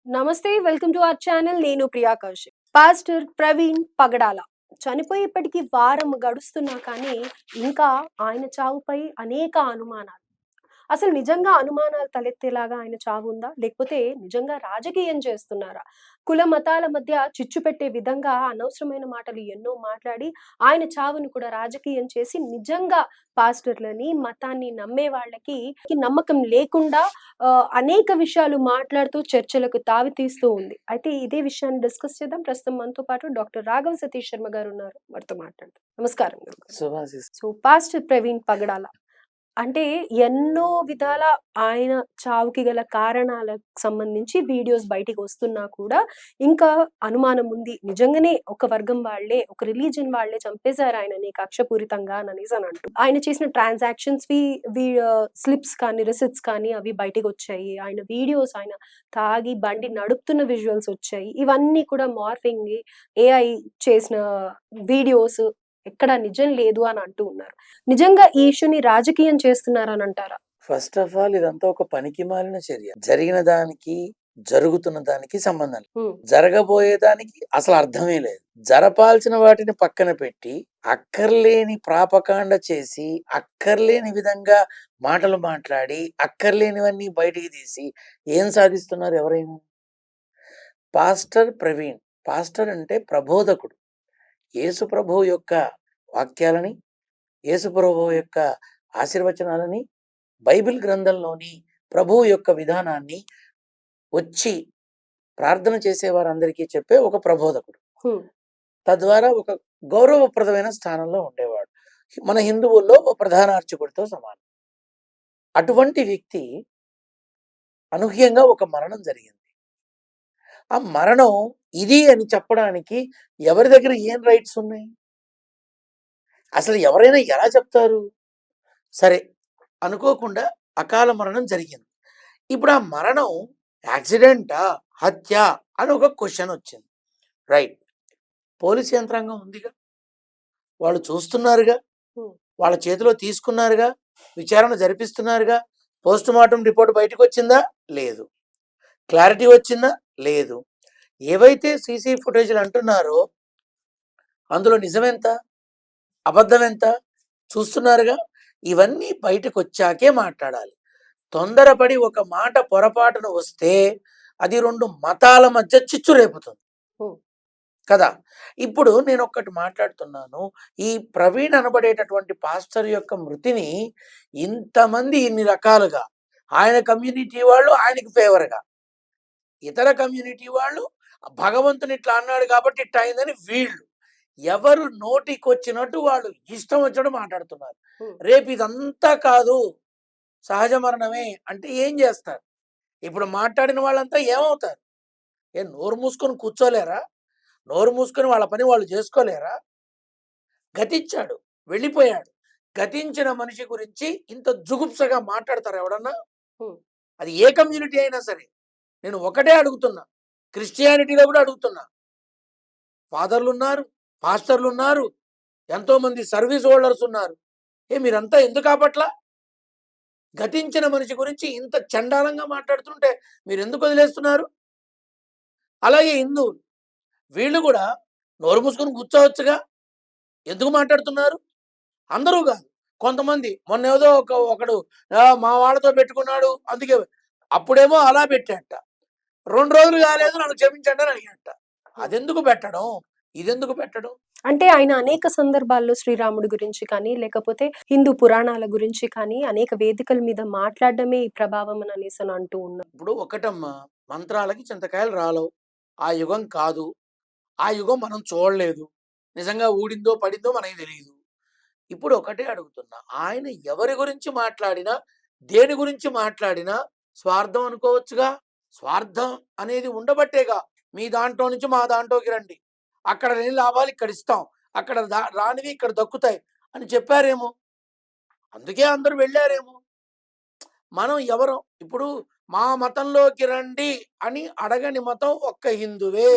నమస్తే. Welcome to our channel. నేను Priya Kaushik. Pastor Praveen పగడాల చనిపోయి ఇప్పటికి వారం గడుస్తున్నా కానీ ఇంకా ఆయన చావుపై అనేక అనుమానాలు. అసలు నిజంగా అనుమానాలు తలెత్తేలాగా ఆయన చావుందా? లేకపోతే నిజంగా రాజకీయం చేస్తున్నారా? కుల మతాల మధ్య చిచ్చు పెట్టే విధంగా అనవసరమైన మాటలు ఎన్నో మాట్లాడి ఆయన చావును కూడా రాజకీయం చేసి నిజంగా పాస్టర్‌లని, మతాన్ని నమ్మే వాళ్ళకి నమ్మకం లేకుండా అనేక విషయాలు మాట్లాడుతూ చర్చలకు తావితీస్తూ ఉంది. అయితే ఇదే విషయాన్ని డిస్కస్ చేద్దాం. ప్రస్తుతం మనతో పాటు డాక్టర్ రాఘవ సతీష్ శర్మ గారున్నారు. వారితో మాట్లాడదాం. నమస్కారం గురుగారు. శుభాశీస్. సో, పాస్టర్ ప్రవీణ్ పగడాల అంటే ఎన్నో విధాల ఆయన చావుకి గల కారణాలకు సంబంధించి వీడియోస్ బయటికొస్తున్నా కూడా ఇంకా అనుమానం ఉంది. నిజంగానే ఒక వర్గం వాళ్ళే, ఒక రిలీజియన్ వాళ్ళే చంపేశారు ఆయనని కక్షపూరితంగా అని అంటూ. ఆయన చేసిన ట్రాన్సాక్షన్స్‌వి స్లిప్స్ కానీ, రిసిప్ట్స్ కానీ అవి బయటికొచ్చాయి. ఆయన వీడియోస్ ఆయన తాగి బండి నడుపుతున్న విజువల్స్ వచ్చాయి. ఇవన్నీ కూడా మార్ఫింగ్, ఏఐ చేసిన వీడియోస్ ఎక్కడ నిజం లేదు అని అంటూ ఉన్నారు. నిజంగా ఈ ఇష్యూని రాజకీయం చేస్తున్నారని అంటారా? ఫస్ట్ ఆఫ్ ఆల్ ఇదంతా ఒక పనికిమాలిన చర్య. జరిగిన దానికి, జరుగుతున్న దానికి సంబంధం లేదు. హ్మ్. జరగబోయేదానికి అసలు అర్థమే లేదు. జరపాల్సిన వాటిని పక్కన పెట్టి, అక్కర్లేని ప్రాపకాండ చేసి, అక్కర్లేని విధంగా మాటలు మాట్లాడి, అక్కర్లేనివన్నీ బయటికి తీసి ఏం సాధిస్తున్నారు ఎవరైనా? పాస్టర్ ప్రవీణ్. పాస్టర్ అంటే ప్రబోధకుడు. యేసు ప్రభువు యొక్క వాక్యాలని, యేసు ప్రభువు యొక్క ఆశీర్వచనాలని, బైబిల్ గ్రంథంలోని ప్రభువు యొక్క విధానాన్ని వచ్చి ప్రార్థన చేసేవారందరికీ చెప్పే ఒక ప్రబోధకుడు. హ్మ్. తద్వారా ఒక గౌరవప్రదమైన స్థానంలో ఉండేవాడు. మన హిందువుల్లో ఒక ప్రధాన అర్చకుడితో సమానం. అటువంటి వ్యక్తి అనూహ్యంగా ఒక మరణం జరిగింది. ఆ మరణం ఇది అని చెప్పడానికి ఎవరి దగ్గర ఏం రైట్స్ ఉన్నాయి? అసలు ఎవరైనా ఎలా చెప్తారు? సరే, అనుకోకుండా అకాల మరణం జరిగింది. ఇప్పుడు ఆ మరణం యాక్సిడెంటా? హత్య? అని ఒక క్వశ్చన్ వచ్చింది. రైట్. పోలీస్ యంత్రాంగం ఉందిగా, వాళ్ళు చూస్తున్నారుగా, హ్మ్. వాళ్ళ చేతిలో తీసుకున్నారుగా, విచారణ జరిపిస్తున్నారుగా. పోస్ట్ మార్టం రిపోర్ట్ బయటకు వచ్చిందా? లేదు. క్లారిటీ వచ్చిందా? లేదు. ఏవైతే సీసీ ఫుటేజ్లు అంటున్నారో అందులో నిజమెంత, అబద్ధం ఎంత చూస్తున్నారుగా. ఇవన్నీ బయటకు వచ్చాకే మాట్లాడాలి. తొందరపడి ఒక మాట పొరపాటున వస్తే అది 2 మతాల మధ్య చిచ్చు రేపుతుంది హ్మ్. కదా. ఇప్పుడు నేను ఒక్కటి మాట్లాడుతున్నాను. ఈ ప్రవీణ్ అనబడేటటువంటి పాస్టర్ యొక్క మృతిని ఇంతమంది ఇన్ని రకాలుగా, ఆయన కమ్యూనిటీ వాళ్ళు ఆయనకి ఫేవర్గా, ఇతర కమ్యూనిటీ వాళ్ళు భగవంతుని ఇట్లా అన్నాడు కాబట్టి ఇట్లా అయిందని వీళ్ళు, ఎవరు నోటికొచ్చినట్టు వాళ్ళు ఇష్టం వచ్చినట్టు మాట్లాడుతున్నారు. హ్మ్. రేపు ఇదంతా కాదు, సహజ మరణమే అంటే ఏం చేస్తారు? ఇప్పుడు మాట్లాడిన వాళ్ళంతా ఏమవుతారు? నోరు మూసుకొని కూర్చోలేరా? నోరు మూసుకొని వాళ్ళ పని వాళ్ళు చేసుకోలేరా? గతించాడు, వెళ్ళిపోయాడు. గతించిన మనిషి గురించి ఇంత జుగుప్సగా మాట్లాడతారా ఎవడన్నా? హ్మ్. అది ఏ కమ్యూనిటీ అయినా సరే. నేను ఒకటే అడుగుతున్నా, క్రిస్టియానిటీలో కూడా అడుగుతున్నా. ఫాదర్లున్నారు, పాస్టర్లున్నారు, ఎంతో మంది సర్వీస్ హోల్డర్స్ ఉన్నారు. మీరంతా ఎందుకు ఆపట్లా? గతించిన మనిషి గురించి ఇంత చండాలంగా మాట్లాడుతుంటే మీరు ఎందుకు వదిలేస్తున్నారు? అలాగే హిందువులు, వీళ్ళు కూడా నోరు మూసుకొని కూర్చోవచ్చుగా, ఎందుకు మాట్లాడుతున్నారు? అందరూ కాదు, కొంతమంది. మొన్న ఏదో ఒకడు మా వాళ్ళతో పెట్టుకున్నాడు అందుకే, అప్పుడేమో అలా పెట్టాట, 2 రోజులు కాలేదు నన్ను క్షమించండి అని అడిగాట. అదెందుకు పెట్టడం? ఇదెందుకు పెట్టడం? అంటే ఆయన అనేక సందర్భాల్లో శ్రీరాముడి గురించి కానీ, లేకపోతే హిందూ పురాణాల గురించి కానీ అనేక వేదికల మీద మాట్లాడడమే ఈ ప్రభావం అని అనేసని అంటూ ఉన్నారు. ఇప్పుడు ఒకటమ్మా, మంత్రాలకి చింతకాయలు రాలవు. ఆ యుగం కాదు, ఆ యుగం మనం చూడలేదు. నిజంగా ఊడిందో పడిందో మనకి తెలియదు. ఇప్పుడు ఒకటే అడుగుతున్నా, ఆయన ఎవరి గురించి మాట్లాడినా, దేని గురించి మాట్లాడినా స్వార్థం అనుకోవచ్చుగా. స్వార్థం అనేది ఉండబట్టేగా మీ దాంట్లో నుంచి మా దాంట్లోకి రండి, అక్కడ లేని లాభాలు ఇక్కడ ఇస్తాం, అక్కడ రానివి ఇక్కడ దక్కుతాయి అని చెప్పారేమో. అందుకే అందరూ వెళ్ళారేమో. మనం ఎవరం? ఇప్పుడు మా మతంలోకి రండి అని అడగని మతం ఒక్క హిందువే.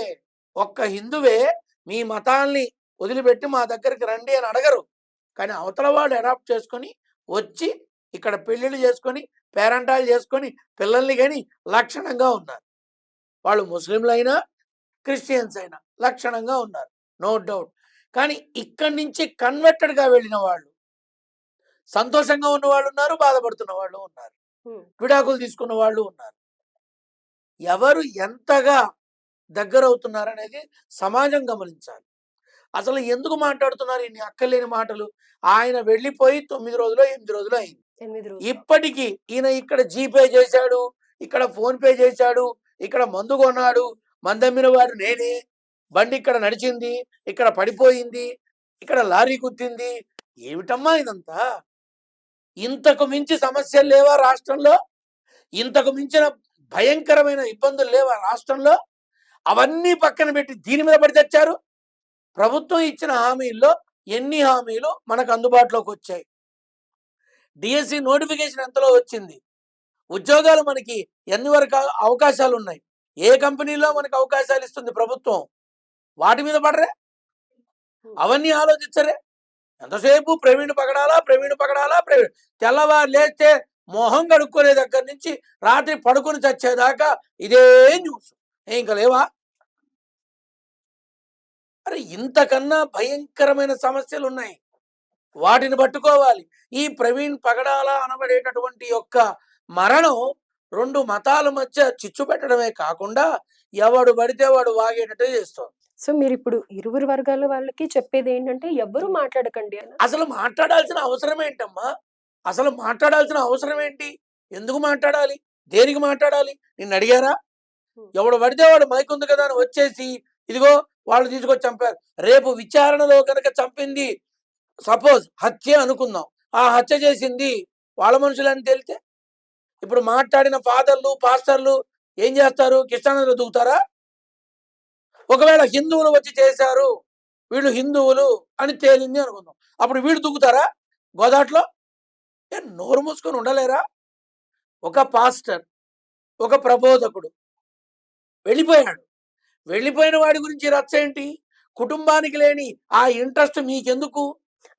ఒక్క హిందువే మీ మతాల్ని వదిలిపెట్టి మా దగ్గరికి రండి అని అడగరు. కానీ అవతల వాళ్ళు అడాప్ట్ చేసుకొని వచ్చి ఇక్కడ పెళ్ళిళ్ళు చేసుకొని, పేరంటాలు చేసుకొని, పిల్లల్ని కానీ లక్షణంగా ఉన్నారు. వాళ్ళు ముస్లింలైనా క్రిస్టియన్స్ అయినా లక్షణంగా ఉన్నారు, నో డౌట్. కానీ ఇక్కడి నుంచి కన్వర్టెడ్గా వెళ్ళిన వాళ్ళు, సంతోషంగా ఉన్న వాళ్ళు ఉన్నారు, బాధపడుతున్న వాళ్ళు ఉన్నారు, విడాకులు తీసుకున్న వాళ్ళు ఉన్నారు. ఎవరు ఎంతగా దగ్గరవుతున్నారనేది సమాజం గమనించాలి. అసలు ఎందుకు మాట్లాడుతున్నారు ఇన్ని అక్కర్లేని మాటలు? ఆయన వెళ్ళిపోయి 9 రోజులో 8 రోజులు అయింది. 8 రోజులు. ఇప్పటికీ ఈయన ఇక్కడ జీపే చేశాడు, ఇక్కడ ఫోన్ పే చేశాడు, ఇక్కడ మందు కొన్నాడు, మందమ్మిన వాడు నేనే, బండి ఇక్కడ నడిచింది, ఇక్కడ పడిపోయింది, ఇక్కడ లారీ గుద్దింది. ఏమిటమ్మా ఇదంతా? ఇంతకు మించి సమస్యలు లేవా రాష్ట్రంలో? ఇంతకు మించిన భయంకరమైన ఇబ్బందులు లేవా రాష్ట్రంలో? అవన్నీ పక్కన పెట్టి దీని మీద పడి తెచ్చారు. ప్రభుత్వం ఇచ్చిన హామీల్లో ఎన్ని హామీలు మనకు అందుబాటులోకి వచ్చాయి? డిఎస్సి నోటిఫికేషన్ ఎంతలో వచ్చింది? ఉద్యోగాలు మనకి ఎన్ని వరకు అవకాశాలు ఉన్నాయి? ఏ కంపెనీలో మనకు అవకాశాలు ఇస్తుంది ప్రభుత్వం? వాటి మీద పడరే? అవన్నీ ఆలోచించరే? ఎంతసేపు ప్రవీణ్ పగడాలా, తెల్లవారు లేస్తే మొహం కడుక్కునే దగ్గర నుంచి రాత్రి పడుకుని చచ్చేదాకా ఇదే న్యూస్. ఇంకా లేవా? అరే ఇంతకన్నా భయంకరమైన సమస్యలు ఉన్నాయి, వాటిని పట్టుకోవాలి. ఈ ప్రవీణ్ పగడాల అనబడేటటువంటి యొక్క మరణం 2 మతాల మధ్య చిచ్చు పెట్టడమే కాకుండా ఎవడు పడితే వాడు వాగేటట్టు చేస్తోంది. సో మీరు ఇప్పుడు ఇరువురు వర్గాల వాళ్ళకి చెప్పేది ఏంటంటే ఎవ్వరూ మాట్లాడకండి అని. అసలు మాట్లాడాల్సిన అవసరం ఏంటమ్మా? అసలు మాట్లాడాల్సిన అవసరం ఏంటి? ఎందుకు మాట్లాడాలి? దేనికి మాట్లాడాలి? నిన్ను అడిగారా? ఎవడు పడితే వాడు మైక్ ఉంది కదా అని వచ్చేసి ఇదిగో వాళ్ళు తీసుకొచ్చి చంపారు. రేపు విచారణలో కనుక చంపింది సపోజ్ హత్య అనుకుందాం, ఆ హత్య చేసింది వాళ్ళ మనుషులని తేలితే ఇప్పుడు మాట్లాడిన ఫాదర్లు పాస్టర్లు ఏం చేస్తారు? కృష్ణానదిలో దూకుతారా? ఒకవేళ హిందువులు వచ్చి చేశారు, వీళ్ళు హిందువులు అని తేలింది అనుకుందాం, అప్పుడు వీళ్ళు దూకుతారా గోదాట్లో? నోరు మూసుకొని ఉండలేరా? ఒక పాస్టర్, ఒక ప్రబోధకుడు వెళ్ళిపోయాడు. వెళ్ళిపోయిన వాడి గురించి రచ్చ ఏంటి? కుటుంబానికి లేని ఆ ఇంట్రెస్ట్ మీకెందుకు?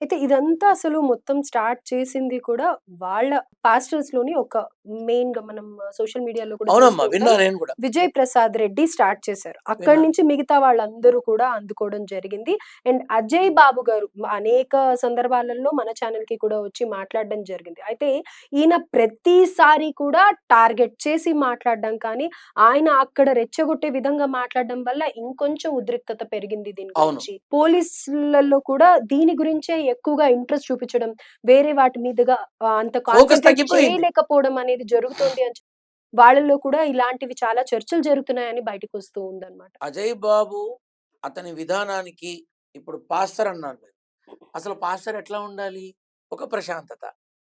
అయితే ఇదంతా అసలు మొత్తం స్టార్ట్ చేసింది కూడా వాళ్ళ పాస్టర్స్ లోని ఒక మెయిన్ గా మనం సోషల్ మీడియాలో కూడా అవునమ్మా, చూస్తూ విన్నా ఉంటాం. నేను కూడా. విజయ్ ప్రసాద్ రెడ్డి స్టార్ట్ చేశారు. అక్కడి విన్నా. నుంచి మిగతా వాళ్ళందరూ కూడా అందుకోవడం జరిగింది. అండ్ అజయ్ బాబు గారు అనేక సందర్భాలలో మన ఛానల్ కి కూడా వచ్చి మాట్లాడడం జరిగింది. అయితే ఈయన ప్రతిసారి కూడా టార్గెట్ చేసి మాట్లాడడం కానీ, ఆయన అక్కడ రెచ్చగొట్టే విధంగా మాట్లాడడం వల్ల ఇంకొంచెం ఉద్రిక్తత పెరిగింది దీని అవును. గురించి. పోలీసులలో కూడా దీని గురించే ఎక్కువగా ఇంట్రెస్ట్ చూపించడం, వేరే వాటి మీదుగా అంత ఫోకస్ కాన్సంట్రేట్ తగ్గిపోయింది. చేయలేకపోవడం అనేది జరుగుతోంది అని వాళ్ళలో కూడా ఇలాంటివి చాలా చర్చలు జరుగుతున్నాయని బయటకు వస్తూ ఉందన్నమాట. అజయ్ బాబు అతని విధానానికి ఇప్పుడు పాస్టర్ అన్నారు మీరు. అసలు పాస్టర్ ఎట్లా ఉండాలి? ఒక ప్రశాంతత,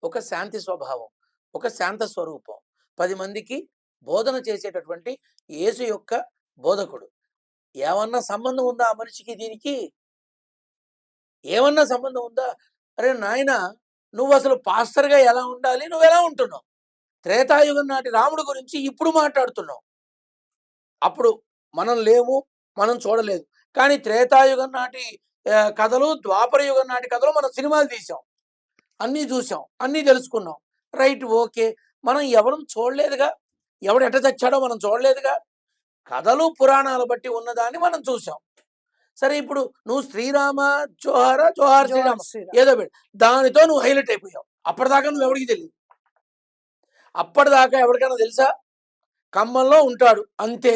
ఒక శాంతి స్వభావం, ఒక శాంత స్వరూపం, 10 మందికి బోధన చేసేటటువంటి యేసు యొక్క బోధకుడు. ఏమన్నా సంబంధం ఉందా ఆ మనిషికి దీనికి? ఏమన్నా సంబంధం ఉందా? అరే నాయన, నువ్వు అసలు పాస్టర్గా ఎలా ఉండాలి? నువ్వు ఎలా ఉంటున్నావు? త్రేతాయుగం నాటి రాముడు గురించి ఇప్పుడు మాట్లాడుతున్నావు. అప్పుడు మనం లేము, మనం చూడలేదు. కానీ త్రేతాయుగం నాటి కథలు, ద్వాపర యుగం నాటి కథలు మనం సినిమాలు తీసాం, అన్నీ చూసాం, అన్నీ తెలుసుకున్నాం. Right, okay. మనం ఎవరు చూడలేదుగా, ఎవడు ఎట్ట చచ్చాడో మనం చూడలేదుగా. కథలు పురాణాలు బట్టి ఉన్నదాన్ని మనం చూసాం. సరే, ఇప్పుడు నువ్వు శ్రీరామ జోహార్ శ్రీరామ ఏదో పెట్టి దానితో నువ్వు హైలైట్ అయిపోయావు. అప్పటిదాకా నువ్వు ఎవరికి తెలియదు. అప్పటిదాకా ఎవరికైనా తెలుసా? ఖమ్మంలో ఉంటాడు అంతే.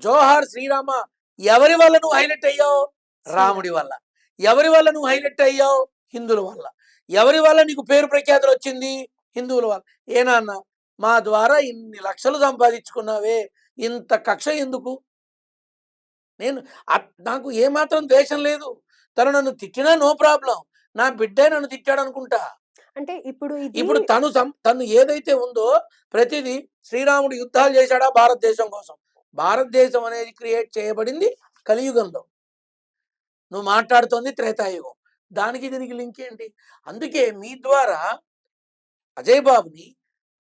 జోహార్ శ్రీరామ ఎవరి వల్ల నువ్వు హైలైట్ అయ్యావు? రాముడి వల్ల. ఎవరి వల్ల నువ్వు హైలైట్ అయ్యావు? హిందువుల వల్ల. ఎవరి వల్ల నీకు పేరు ప్రఖ్యాతులు వచ్చింది? హిందువుల వల్ల. ఏనాన్న, మా ద్వారా ఇన్ని లక్షలు సంపాదించుకున్నావే, ఇంత కక్ష ఎందుకు? నాకు ఏమాత్రం ద్వేషం లేదు. తను నన్ను తిట్టినా నో ప్రాబ్లం. నా బిడ్డే నన్ను తిట్టాడు అనుకుంటా. అంటే ఇప్పుడు తను ఏదైతే ఉందో ప్రతిదీ శ్రీరాముడు యుద్ధాలు చేశాడా భారతదేశం కోసం? భారతదేశం అనేది క్రియేట్ చేయబడింది కలియుగంలో. నువ్వు మాట్లాడుతోంది త్రేతాయుగం. దానికి దీనికి లింక్ ఏంటి? అందుకే మీ ద్వారా అజయ్ బాబుని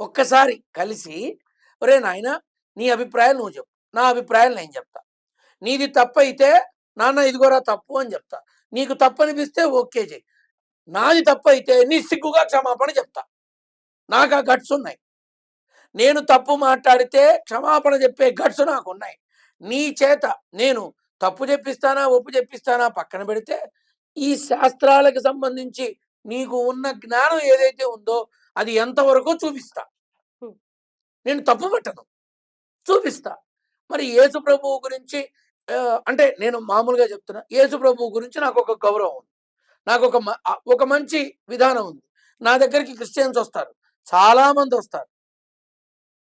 ఒక్కసారి కలిసి, ఒరే నాయన, నీ అభిప్రాయాలు నువ్వు చెప్పు, నా అభిప్రాయాలు నేను చెప్తా. నీది తప్పు అయితే నాన్న ఇదిగోరా తప్పు అని చెప్తా. నీకు తప్పు అనిపిస్తే ఓకే చెయ్యి. నాది తప్పు అయితే నీ సిగ్గుగా క్షమాపణ చెప్తా. నాకు ఆ గట్స్ ఉన్నాయి. నేను తప్పు మాట్లాడితే క్షమాపణ చెప్పే గట్స్ నాకున్నాయి. నీ చేత నేను తప్పు చెప్పిస్తానా, ఒప్పు చెప్పిస్తానా పక్కన పెడితే, ఈ శాస్త్రాలకు సంబంధించి నీకు ఉన్న జ్ఞానం ఏదైతే ఉందో అది ఎంతవరకో చూపిస్తా. హ్మ్. నేను తప్పు పట్టను. చూపిస్తా. మరి యేసు ప్రభువు గురించి అంటే నేను మామూలుగా చెప్తున్నా. యేసు ప్రభువు గురించి నాకొక గౌరవం ఉంది. నాకొక ఒక మంచి విధానం ఉంది. నా దగ్గరికి క్రిస్టియన్స్ వస్తారు. చాలా మందొస్తారు.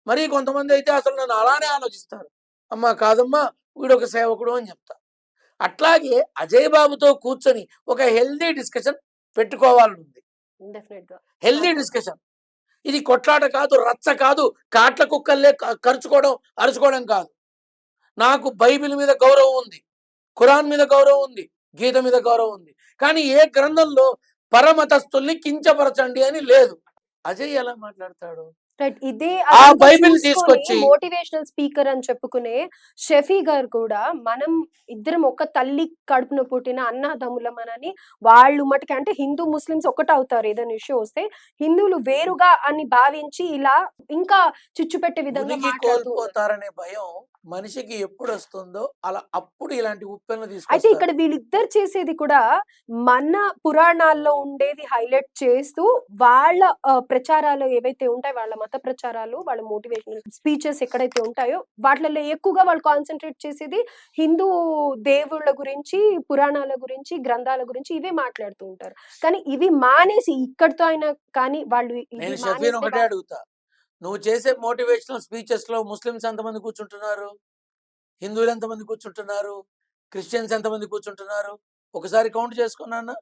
మరి కొంతమందయితే అసలు నన్ను అలానే ఆలోచిస్తారు. అమ్మా కాదమ్మా వీడొక సేవకుడు అని చెప్తా. అట్లాగే అజయ్ బాబుతో కూర్చొని ఒక హెల్తీ డిస్కషన్ పెట్టుకోవాలనుంది. డెఫినెట్‌గా. హెల్తీ మాట్లాడుకుందాం. డిస్కషన్. ఇది కొట్లాట కాదు, రచ్చ కాదు, కాట్ల కుక్కల్లే కరుచుకోవడం, అరుచుకోవడం కాదు. నాకు బైబిల్ మీద గౌరవం ఉంది. ఖురాన్ మీద గౌరవం ఉంది. గీత మీద గౌరవం ఉంది. కానీ ఏ గ్రంథంలో పరమతస్తుల్ని కించపరచండి అని లేదు. అజయ్ ఎలా మాట్లాడతాడు? రైట్. ఇదే ఆ అదంతా బైబిల్ చూసుకొని తీసుకొచ్చి మోటివేషనల్ స్పీకర్ అని చెప్పుకునే షఫీ గారు కూడా మనం ఇద్దరం ఒక తల్లి కడుపున పుట్టిన అన్నదమ్ములమనని వాళ్ళు మటుకు అంటే హిందూ ముస్లిమ్స్ ఒకటవుతారు ఏదైనా ఇష్యూ వస్తే. హిందువులు వేరుగా అని భావించి ఇలా ఇంకా చిచ్చు పెట్టే విధంగా ఉనికి మాట్లాడుతూ ఉన్నారు. కోల్పోతారనే భయం మనిషికి ఎప్పుడొస్తుందో అప్పుడు ఇలాంటి ఉప్పెనలు అయితే తీసుకొస్తారు. ఇక్కడ వీళ్ళిద్దరు చేసేది కూడా మన పురాణాల్లో ఉండేది హైలైట్ చేస్తూ వాళ్ళ ప్రచారాలు ఏవైతే ఉంటాయో వాళ్ళ మత ప్రచారాలు, వాళ్ళ మోటివేషనల్ స్పీచెస్ ఎక్కడైతే ఉంటాయో వాటిలలో ఎక్కువగా వాళ్ళు కాన్సంట్రేట్ చేసేది హిందూ దేవుళ్ళ గురించి, పురాణాల గురించి, గ్రంథాల గురించి ఇవే మాట్లాడుతూ ఉంటారు. కానీ ఇవి మానేసి ఇక్కడితో అయినా కానీ వాళ్ళు నేను ఇవి షఫీని మానేస్తే ఒకటే అడుగుతా. నువ్వు చేసే మోటివేషనల్ స్పీచెస్‌లో ముస్లిమ్స్ ఎంతమంది కూర్చుంటున్నారు? హిందువులు ఎంతమంది కూర్చుంటున్నారు? క్రిస్టియన్స్ ఎంతమంది కూర్చుంటున్నారు? ఒకసారి కౌంట్ చేసుకో నాన్న.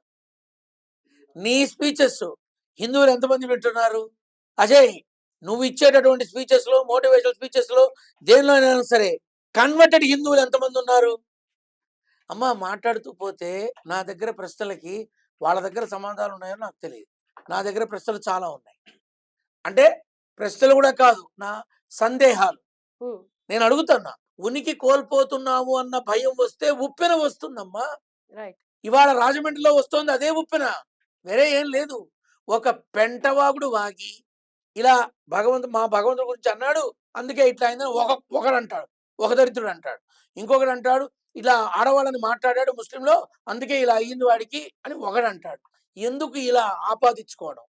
నీ స్పీచెస్ హిందువులు ఎంతమంది వింటున్నారు? అజయ్ నువ్వు ఇచ్చేటటువంటి స్పీచెస్‌లో, మోటివేషనల్ స్పీచెస్‌లో దేనిలోనైనా సరే కన్వర్టెడ్ హిందువులు ఎంతమంది ఉన్నారు? అమ్మ మాట్లాడుతూ పోతే నా దగ్గర ప్రశ్నలకి వాళ్ళ దగ్గర సమాధానాలు ఉన్నాయో నాకు తెలియదు. నా దగ్గర ప్రశ్నలు చాలా ఉన్నాయి. అంటే ప్రశ్నలు కూడా కాదు, నా సందేహాలు. హ్మ్. నేను అడుగుతున్నా. ఉనికి కోల్పోతున్నాము అన్న భయం వస్తే ఉప్పెన వస్తుందమ్మా. రైట్. ఇవాళ రాజమండ్రిలో వస్తోంది అదే ఉప్పెన. వేరే ఏం లేదు. ఒక పెంటవాగుడు వాగి ఇలా మా భగవంతుడి గురించి అన్నాడు. అందుకే ఇట్లా అయిందని ఒకడంటాడు. ఒక దరిద్రుడు అంటాడు. ఇంకొకడు అంటాడు ఇలా ఆడవాళ్ళని మాట్లాడాడు ముస్లింలో అందుకే ఇలా అయ్యింది వాడికి అని ఒకడంటాడు. ఎందుకు ఇలా ఆపాదించుకోవడం?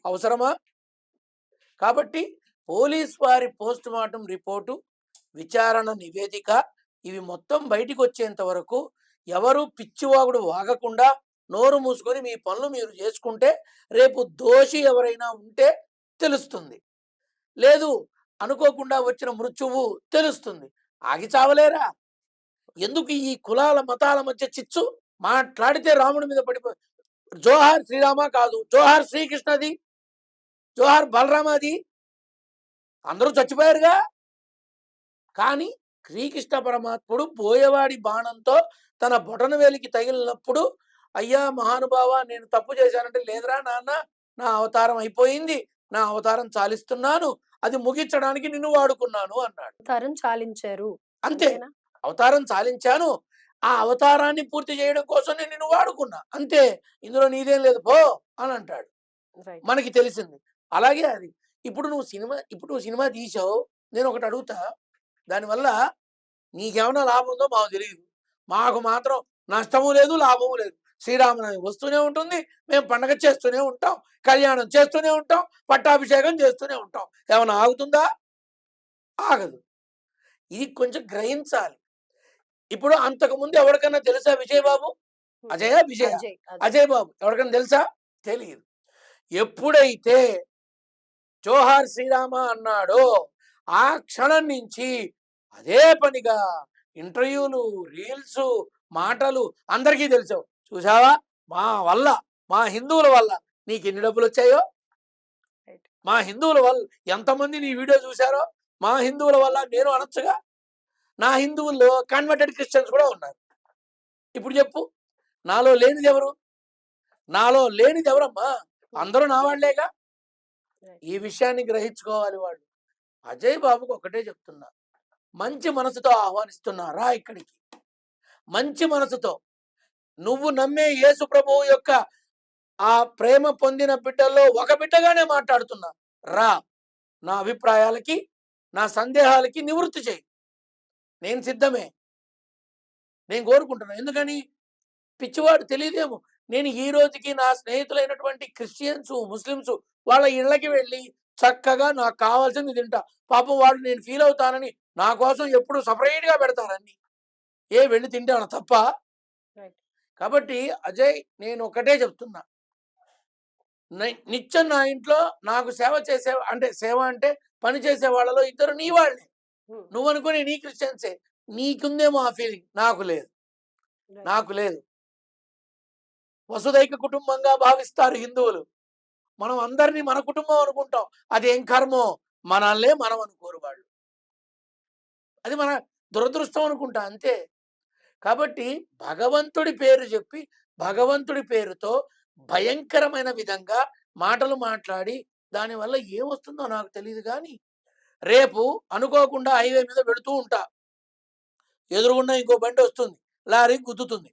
అవసరమా? కాబట్టి పోలీస్ వారి పోస్ట్ మార్టం రిపోర్టు, విచారణ నివేదిక ఇవి మొత్తం బయటికి వచ్చేంత వరకు ఎవరు పిచ్చివాగుడు వాగకుండా నోరు మూసుకొని మీ పనులు మీరు చేసుకుంటే రేపు దోషి ఎవరైనా ఉంటే తెలుస్తుంది. లేదు అనుకోకుండా వచ్చిన మృత్యువు తెలుస్తుంది. ఆగి చావలేరా? ఎందుకు ఈ కులాల మతాల మధ్య చిచ్చు? మాట్లాడితే రాముడి మీద పడిపో జోహార్ శ్రీరామ కాదు, జోహార్ శ్రీకృష్ణది, జోహార్ బలరామది. అందరూ చచ్చిపోయారుగా. కానీ శ్రీకృష్ణ పరమాత్ముడు బోయవాడి బాణంతో తన బొటన వేలికి తగిలినప్పుడు అయ్యా మహానుభావ నేను తప్పు చేశానంటే లేదురా నాన్న నా అవతారం అయిపోయింది, నా అవతారం చాలిస్తున్నాను, అది ముగించడానికి నిన్ను వాడుకున్నాను అన్నాడు. తరం చాలించారు. అంతే. అంతేనా? అవతారం చాలించాను, ఆ అవతారాన్ని పూర్తి చేయడం కోసం నేను నిన్ను వాడుకున్నా అంతే, ఇందులో నీదేం లేదు పో అని అంటాడు. రైట్. మనకి తెలిసింది. అలాగే అది. ఇప్పుడు నువ్వు సినిమా తీసావు. నేను ఒకటి అడుగుతా. దానివల్ల నీకేమన్నా లాభం ఉందో మాకు తెలీదు. మాకు మాత్రం నష్టము లేదు, లాభము లేదు. శ్రీరామనవమి వస్తూనే ఉంటుంది. మేము పండగ చేస్తూనే ఉంటాం. కళ్యాణం చేస్తూనే ఉంటాం. పట్టాభిషేకం చేస్తూనే ఉంటాం. ఏమన్నా ఆగుతుందా? ఆగదు. ఇది కొంచెం గ్రహించాలి. ఇప్పుడు అంతకుముందు ఎవరికన్నా తెలుసా విజయ్ బాబు? విజయ? అజయ్. అజయ్. అజయ్ బాబు ఎవరికైనా తెలుసా? తెలీదు. ఎప్పుడైతే జోహార్ శ్రీరామ అన్నాడో ఆ క్షణం నుంచి అదే పనిగా ఇంటర్వ్యూలు, రీల్స్, మాటలు అందరికీ తెలుసు. చూసావా మా హిందువుల వల్ల నీకు ఎన్ని డబ్బులు వచ్చాయో, మా హిందువుల వల్ల ఎంతమంది నీ వీడియో చూశారో, మా హిందువుల వల్ల నేను అనొచ్చుగా. నా హిందువుల్లో కన్వర్టెడ్ క్రిస్టియన్స్ కూడా ఉన్నారు. ఇప్పుడు చెప్పు నాలో లేనిది ఎవరు? నాలో లేనిది ఎవరమ్మా? అందరూ నా వాళ్ళేగా. ఈ విషయాన్ని గ్రహించుకోవాలి వాళ్ళు. అజయ్ బాబుకు ఒకటే చెప్తున్నా, మంచి మనసుతో ఆహ్వానిస్తున్నా రా ఇక్కడికి. మంచి మనసుతో నువ్వు నమ్మే యేసు ప్రభువు యొక్క ఆ ప్రేమ పొందిన బిడ్డల్లో ఒక బిడ్డగానే మాట్లాడుతున్నా రా. నా అభిప్రాయాలకి, నా సందేహాలకి నివృత్తి చేయి. నేను సిద్ధమే. నేను కోరుకుంటున్నాను. ఎందుకని? పిచ్చివాడు తెలియదేమో. నేను ఈ రోజుకి నా స్నేహితులైనటువంటి క్రిస్టియన్స్, ముస్లిమ్స్ వాళ్ళ ఇళ్ళకి వెళ్ళి చక్కగా నాకు కావాల్సింది తింటా. పాపం వాడు నేను ఫీల్ అవుతానని నా కోసం ఎప్పుడు సెపరేట్‌గా పెడతారు అన్నీ. వెళ్ళి తింటే ఏమన్నా తప్పా? రైట్. కాబట్టి అజయ్, నేను ఒకటే చెప్తున్నా. నిత్యం నా ఇంట్లో నాకు సేవ చేసే అంటే సేవ అంటే పని చేసే వాళ్ళలో ఇద్దరు నీ వాళ్ళే. హ్మ్. నువ్వనుకునే నీ క్రిస్టియన్సే. నీకుందేమో ఆ ఫీలింగ్. నాకు లేదు. రైట్. నాకు లేదు. వసుదైక కుటుంబంగా భావిస్తారు హిందువులు. మనం అందరిని మన కుటుంబం అనుకుంటాం. అదేం కర్మో మనల్నే మనం అనుకోరు వాళ్ళు. అది మన దురదృష్టం అనుకుంటా అంతే. కాబట్టి భగవంతుడి పేరు చెప్పి, భగవంతుడి పేరుతో భయంకరమైన విధంగా మాటలు మాట్లాడి దానివల్ల ఏమొస్తుందో నాకు తెలీదు గానీ, రేపు అనుకోకుండా హైవే మీద వెళుతూ ఉంటా. ఎదురుగుండా ఇంకో బండొస్తుంది. లారీ గుద్దుతుంది.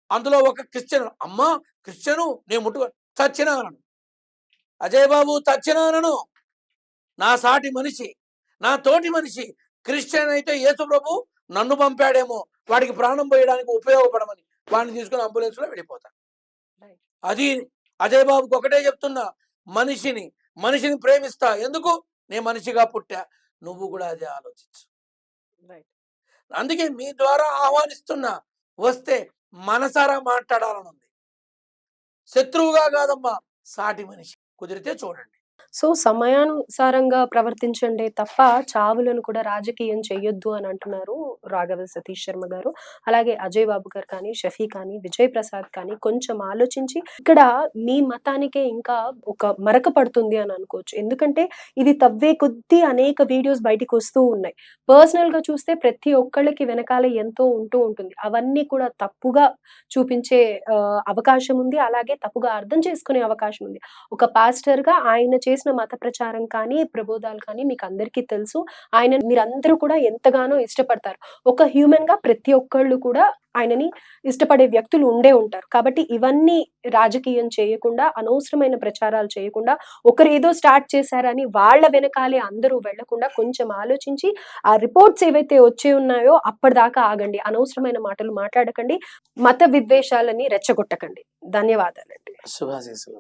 అందులో ఒక క్రిస్టియన్, అమ్మా! క్రిస్టియను నేను చచ్చినా అనను. అజయ్ బాబు చచ్చినా అనను. నా సాటి మనిషి, నా తోటి మనిషి క్రిస్టియన్ అయితే యేసు ప్రభు నన్ను పంపాడేమో వాడికి ప్రాణం పోయడానికి ఉపయోగపడమని వాడిని తీసుకుని అంబులెన్స్‌లో వెళ్ళిపోతా. రైట్. అది అజయ్ బాబుకి ఒకటే చెప్తున్నా. మనిషిని ప్రేమిస్తా. ఎందుకు? నేను మనిషిగా పుట్టా. నువ్వు కూడా అదే ఆలోచించు. రైట్. అందుకే మీ ద్వారా ఆహ్వానిస్తున్నా. వస్తే మనసారా మాట్లాడాలనుంది. శత్రువుగా కాదమ్మా, సాటి మనిషి. కుదిరితే చూడండి. సో, సమయానుసారంగా ప్రవర్తించండే తప్ప చావులను కూడా రాజకీయం చెయ్యొద్దు అని అంటున్నారు రాఘవ సతీష్ శర్మ గారు. అలాగే అజయ్ బాబు గారు కానీ, షఫీ కానీ, విజయ్ ప్రసాద్ కానీ కొంచెం ఆలోచించి ఇక్కడ మీ మతానికే ఇంకా ఒక మరక పడుతుంది అని అనుకోవచ్చు. ఎందుకంటే ఇది తవ్వే కొద్దీ అనేక వీడియోస్ బయటికొస్తూ ఉన్నాయి. పర్సనల్‌గా చూస్తే ప్రతి ఒక్కళ్ళకి వెనకాల ఎంతో ఉంటూ ఉంటుంది. అవన్నీ కూడా తప్పుగా చూపించే అవకాశం ఉంది. అలాగే తప్పుగా అర్థం చేసుకునే అవకాశం ఉంది. ఒక పాస్టర్‌గా ఆయన చేసిన మత ప్రచారం కానీ, ప్రబోధాలు కానీ మీకందరికీ తెలుసు. ఆయనని మీరందరూ కూడా ఎంతగానో ఇష్టపడతారు. ఒక హ్యూమన్‌గా ప్రతి ఒక్కళ్ళు కూడా ఆయనని ఇష్టపడే వ్యక్తులు ఉండే ఉంటారు. కాబట్టి ఇవన్నీ రాజకీయం చేయకుండా, అనవసరమైన ప్రచారాలు చేయకుండా, ఒకరేదో స్టార్ట్ చేశారని వాళ్ళ వెనకాలే అందరూ వెళ్ళకుండా కొంచెం ఆలోచించి, ఆ రిపోర్ట్స్ ఏవైతే వచ్చి ఉన్నాయో అప్పటిదాకా ఆగండి. అనవసరమైన మాటలు మాట్లాడకండి. మత విద్వేషాలని రెచ్చగొట్టకండి. ధన్యవాదాలండి. శుభాశీస్సులు.